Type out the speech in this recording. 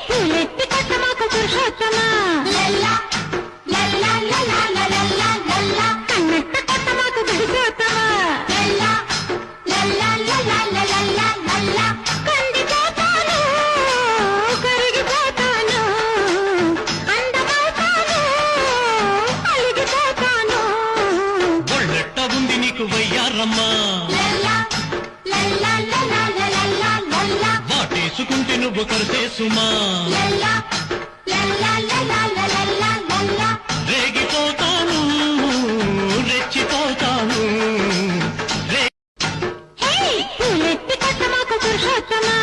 పూలెత్తి కొట్టమాకు పురుషోత్తమా కన్నెత్త కొట్టమాకు పురుషోత్తమా కందిపోతాను కరిగిపోతాను అందమవుతాను అలిగిపోతాను ఒళ్ళెట్ట ఉంది నీకు వయ్యారమ్మా వాటేసుకుంటే నువ్వు కరిసేసుమా రేగిపోతాను రెచ్చిపోతాను పూలెత్తి కొట్టమాకు పురుషోత్తమా